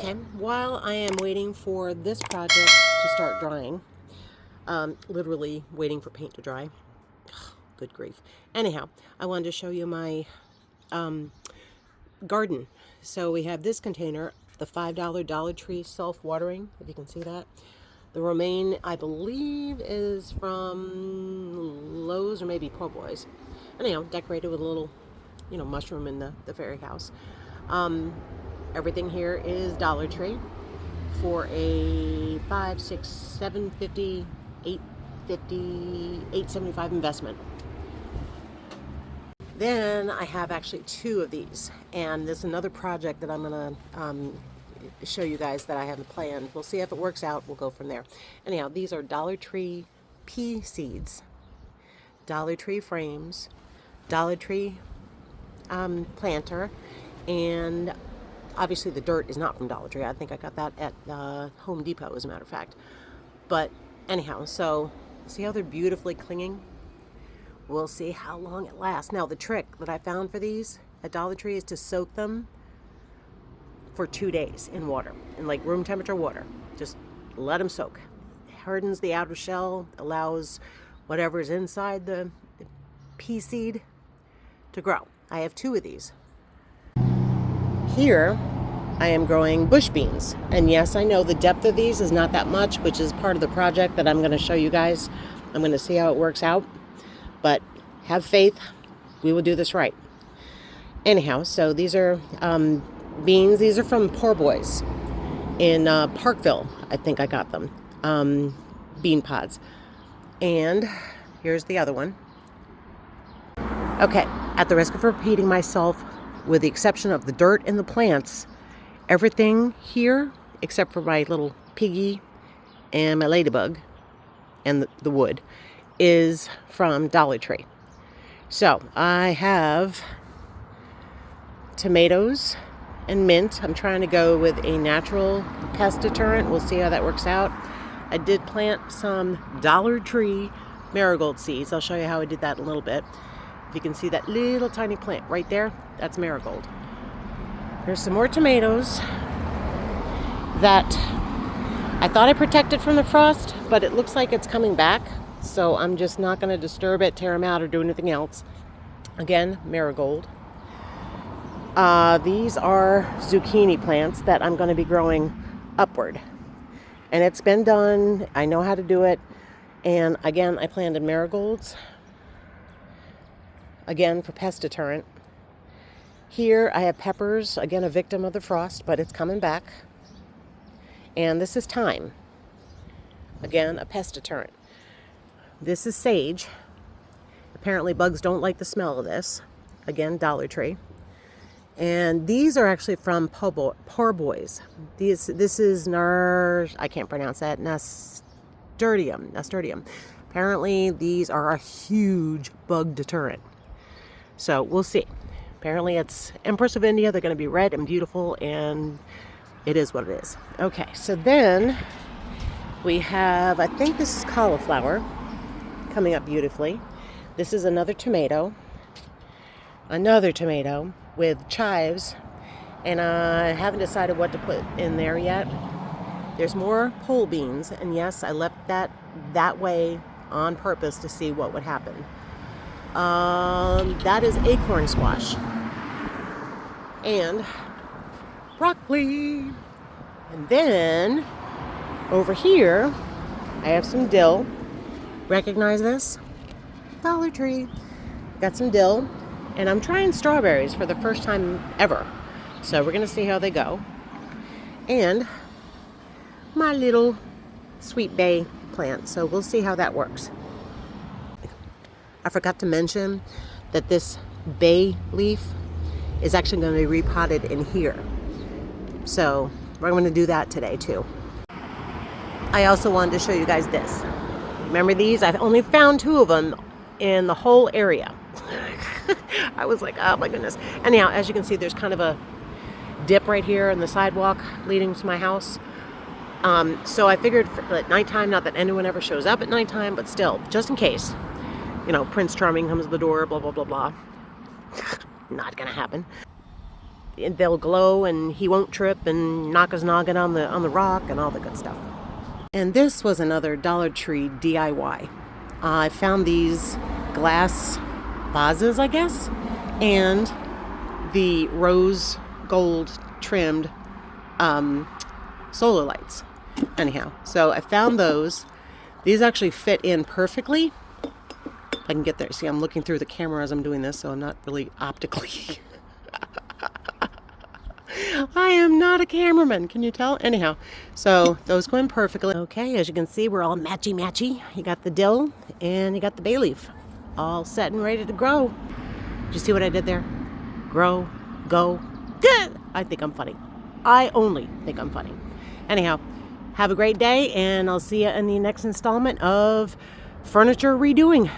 Okay, while I am waiting for this project to start drying, literally waiting for paint to dry. Good grief. Anyhow, I wanted to show you my garden. So we have this container, the $5 Dollar Tree self-watering, if you can see that. The romaine, I believe, is from Lowe's or maybe Po' Boys. Anyhow, decorated with a little, mushroom in the fairy house. Everything here is Dollar Tree for a $5, $6, $7.50, $8.50, $8.75 investment. Then I have actually two of these, and there's another project that I'm gonna show you guys that I haven't planned. We'll see if it works out. We'll go from there. Anyhow, these are Dollar Tree pea seeds, Dollar Tree frames, Dollar Tree planter, and obviously the dirt is not from Dollar Tree. I think I got that at Home Depot, as a matter of fact. But anyhow, so see how they're beautifully clinging? We'll see how long it lasts. Now, the trick that I found for these at Dollar Tree is to soak them for 2 days in water, in like room temperature water. Just let them soak. It hardens the outer shell, allows whatever's inside the pea seed to grow. I have two of these. Here, I am growing bush beans. And yes, I know the depth of these is not that much, which is part of the project that I'm going to show you guys. I'm going to see how it works out. But have faith, we will do this right. Anyhow, so these are beans. These are from Po' Boys in Parkville. I think I got them. Bean pods. And here's the other one. Okay, at the risk of repeating myself, with the exception of the dirt and the plants, everything here, except for my little piggy and my ladybug and the wood, is from Dollar Tree. So I have tomatoes and mint. I'm trying to go with a natural pest deterrent. We'll see how that works out. I did plant some Dollar Tree marigold seeds. I'll show you how I did that in a little bit. If you can see that little tiny plant right there, that's marigold. There's some more tomatoes that I thought I protected from the frost, but it looks like it's coming back. So I'm just not going to disturb it, tear them out, or do anything else. Again, marigold. These are zucchini plants that I'm going to be growing upward. And it's been done. I know how to do it. And again, I planted marigolds. Again, for pest deterrent. Here I have peppers. Again, a victim of the frost, but it's coming back. And this is thyme. Again, a pest deterrent. This is sage. Apparently bugs don't like the smell of this. Again, Dollar Tree. And these are actually from Po' Boys. This is I can't pronounce that. Nasturtium. Apparently these are a huge bug deterrent. So we'll see. Apparently it's Empress of India. They're going to be red and beautiful, and it is what it is. Okay, so then we have, I think this is cauliflower, coming up beautifully. This is another tomato with chives, and I haven't decided what to put in there yet. There's more pole beans, and yes, I left that way on purpose to see what would happen. That is acorn squash and broccoli. And then over here I have some dill. Recognize this? Dollar Tree. Got some dill, and I'm trying strawberries for the first time ever. So we're going to see how they go. And my little sweet bay plant. So we'll see how that works. I forgot to mention that this bay leaf is actually going to be repotted in here. So we're going to do that today too. I also wanted to show you guys this. Remember these? I've only found two of them in the whole area. I was like, oh my goodness. Anyhow, as you can see, there's kind of a dip right here in the sidewalk leading to my house. So I figured at nighttime, not that anyone ever shows up at nighttime, but still, just in case, Prince Charming comes to the door, blah, blah, blah, blah. Not gonna happen. they'll glow and he won't trip and knock his noggin on the rock and all the good stuff. And this was another Dollar Tree DIY. I found these glass vases, I guess, and the rose gold trimmed solar lights. Anyhow, so I found those. These actually fit in perfectly. If I can get there. See, I'm looking through the camera as I'm doing this, so I'm not really optically. I am not a cameraman, can you tell? Anyhow, so those go in perfectly. Okay, as you can see, we're all matchy-matchy. You got the dill and you got the bay leaf. All set and ready to grow. Did you see what I did there? Grow, go. Good! I think I'm funny. I only think I'm funny. Anyhow, have a great day, and I'll see you in the next installment of Furniture Redoing.